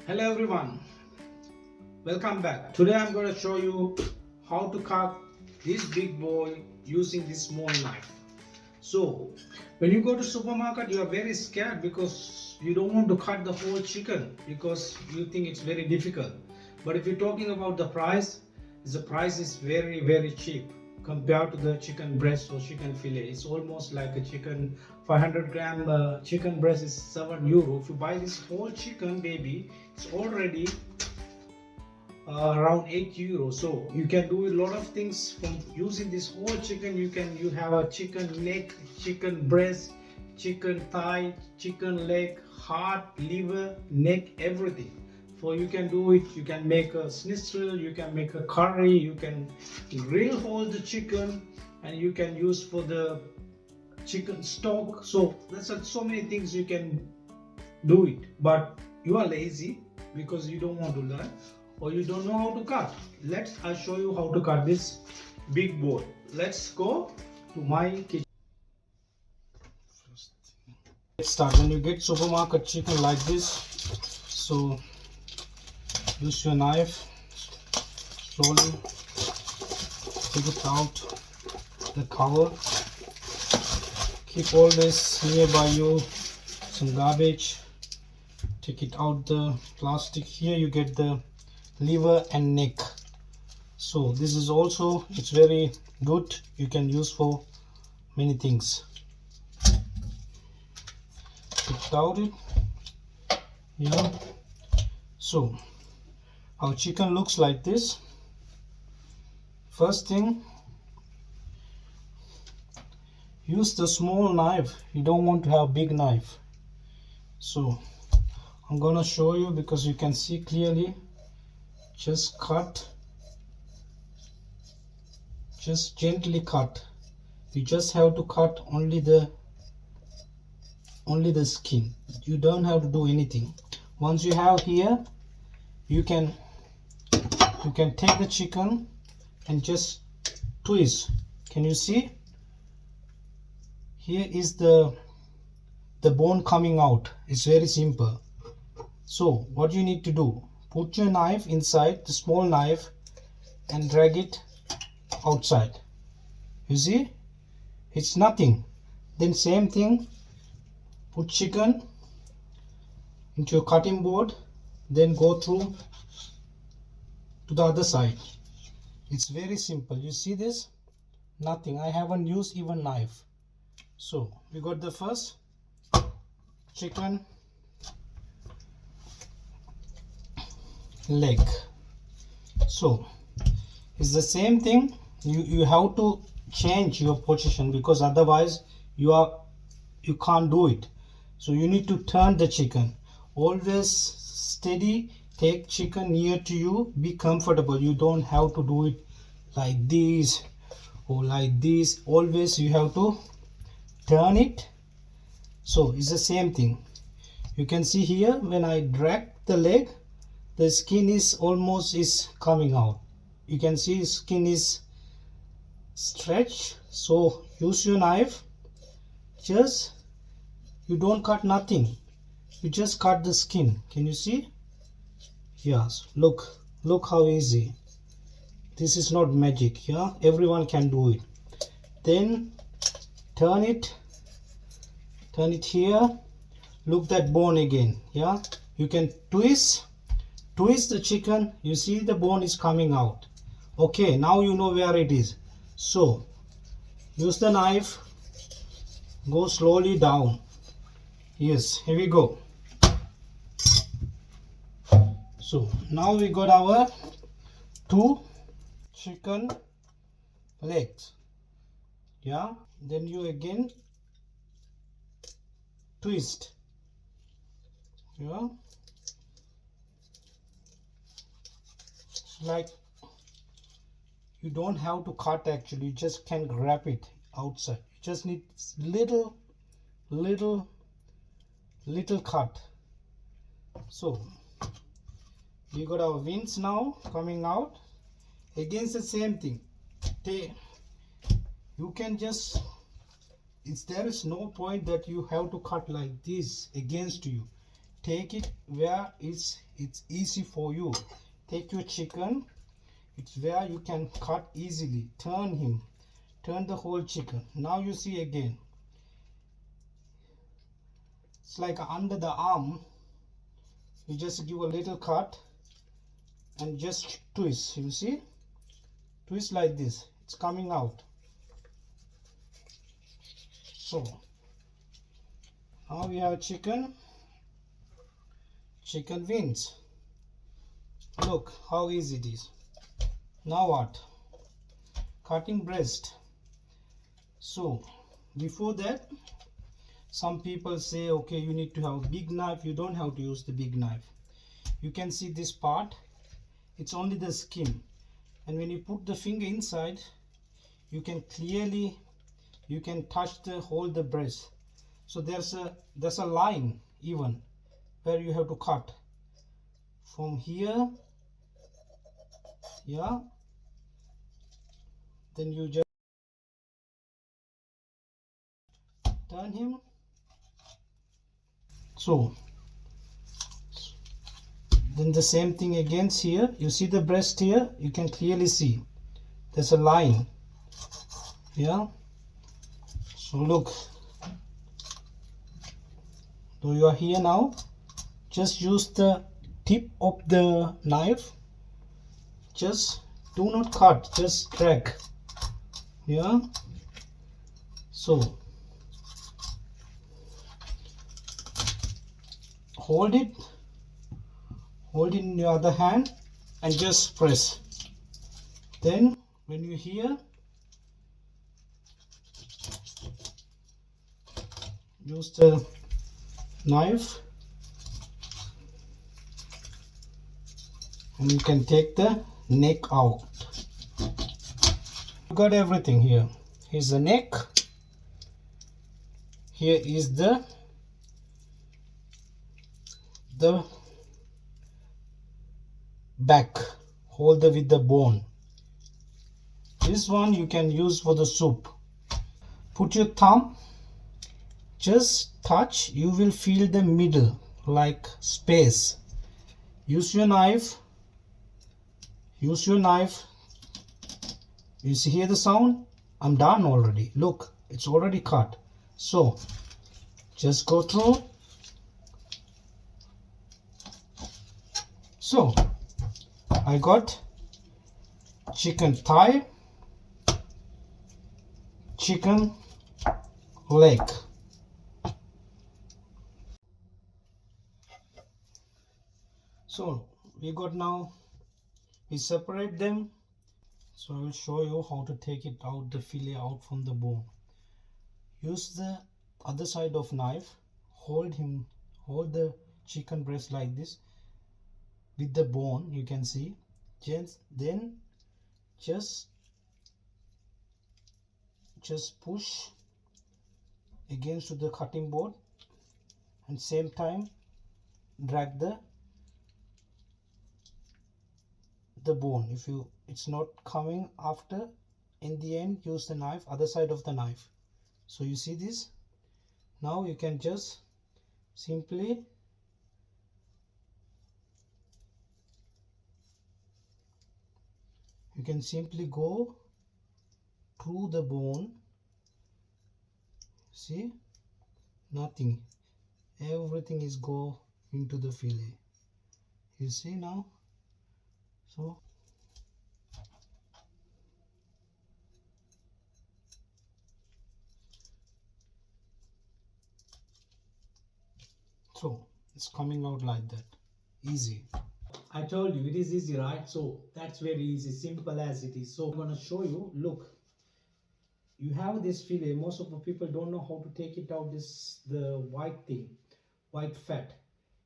Hello everyone, welcome back. Today I'm going to show you how to cut this big boy using this small knife. So when you go to supermarket you are very scared because you don't want to cut the whole chicken because you think it's very difficult. But if you're talking about the price is very cheap compared to the chicken breast or chicken fillet. It's almost like a chicken 500 gram chicken breast is €7. If you buy this whole chicken baby, it's already around €8. So you can do a lot of things from using this whole chicken. You have a chicken neck, chicken breast, chicken thigh, chicken leg, heart, liver, neck, everything. So you can do it. You can make a schnitzel, you can make a curry, you can grill whole the chicken, and you can use for the chicken stock. So there's so many things you can do it, but you are lazy because you don't want to learn or you don't know how to cut. I'll show you how to cut this big bowl. Let's go to my kitchen. Let's start. When you get supermarket chicken like this, so use your knife, slowly take it out the cover. Keep always nearby you some garbage. Take it out the plastic. Here you get the liver and neck. So this is also, it's very good, you can use for many things. Take it out. Yeah. So our chicken looks like this. First thing, use the small knife. You don't want to have big knife. So I'm gonna show you because you can see clearly. Just cut, just gently cut. You just have to cut only the skin. You don't have to do anything. Once you have here, you can take the chicken and just twist. Can you see? Here is the bone coming out. It's very simple. So what you need to do, put your knife inside the small knife and drag it outside. You see, it's nothing. Then same thing, put chicken into your cutting board, then go through to the other side. It's very simple. You see this? Nothing. I haven't used even knife. So we got the first chicken leg. So it's the same thing. You have to change your position because otherwise you can't do it. So you need to turn the chicken. Always steady. Take chicken near to you. Be comfortable. You don't have to do it like this or like this. Always you have to turn it. So it's the same thing. You can see here when I drag the leg, the skin is almost coming out. You can see skin is stretched. So use your knife. Just you don't cut nothing. You just cut the skin. Can you see? Yes. Look how easy. This is not magic. Yeah, everyone can do it. Then turn it here. Look that bone again. Yeah, you can twist the chicken. You see the bone is coming out. Okay, now you know where it is. So use the knife, go slowly down. Yes, here we go. So now we got our 2 chicken legs. Yeah, then you again twist. Yeah, like you don't have to cut actually, you just can grab it outside. You just need little cut. So we got our wings now coming out. Again the same thing. You can just, there is no point that you have to cut like this against you. take it where it's easy for you. Take your chicken, it's where you can cut easily. Turn the whole chicken. Now you see again, it's like under the arm. You just give a little cut and just twist. You see, twist like this, it's coming out. So now we have chicken wings. Look how easy it is. Now what? Cutting breast. So before that, some people say, okay, you need to have a big knife. You don't have to use the big knife. You can see this part, it's only the skin, and when you put the finger inside, you can clearly, you can touch the whole the breast. So there's a line even where you have to cut from here. Yeah, then you just turn him. So then the same thing again here. You see the breast here, you can clearly see there's a line. Yeah, so look, so you are here now. Just use the tip of the knife, just do not cut, just drag. Yeah, so hold it in your other hand and just press. Then when you hear, use the knife and you can take the neck out. You got everything here. Here's the neck, here is the back, hold it with the bone. This one you can use for the soup. Put your thumb, just touch, you will feel the middle like space. Use your knife. You see, hear the sound? I'm done already. Look, it's already cut. So just go through. So I got chicken thigh, chicken leg. So we got now, we separate them. So I will show you how to take it out, the fillet out from the bone. Use the other side of knife, hold the chicken breast like this with the bone, you can see. Then just push against the cutting board and same time drag the bone. If it's not coming after, in the end use the knife, other side of the knife. So you see this. Now you can just simply go through the bone. See, nothing, everything is go into the fillet. You see now. So it's coming out like that, easy. I told you it is easy, right? So that's very easy, simple as it is. So I'm going to show you. Look, you have this fillet. Most of the people don't know how to take it out, the white thing, white fat.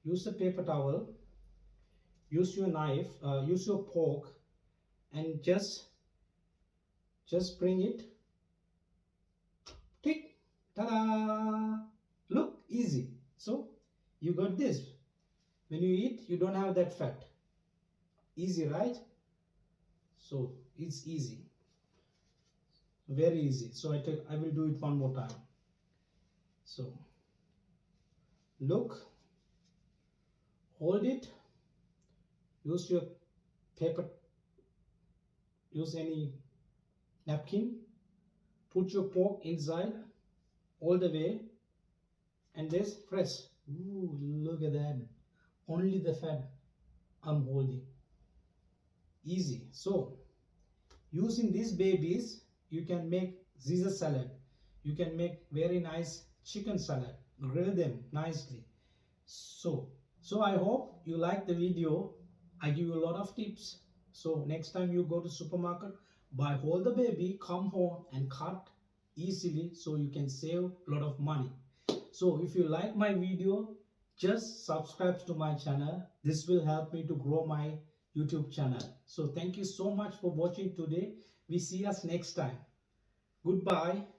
Use a paper towel, use your knife, use your fork, and just bring it. Tick, ta-da! Look, easy. So you got this. When you eat, you don't have that fat. Easy, right? So it's easy, very easy. So I will do it one more time. So look, hold it, use your paper, use any napkin, put your pork inside all the way, and this press. Ooh, look at that. Only the fat I'm holding. Easy. So using these babies, you can make Caesar salad. You can make very nice chicken salad. Grill them nicely. So I hope you like the video. I give you a lot of tips. So next time you go to supermarket, buy whole the baby, come home and cut easily so you can save a lot of money. So if you like my video, just subscribe to my channel. This will help me to grow my YouTube channel. So thank you so much for watching today. We see us next time. Goodbye.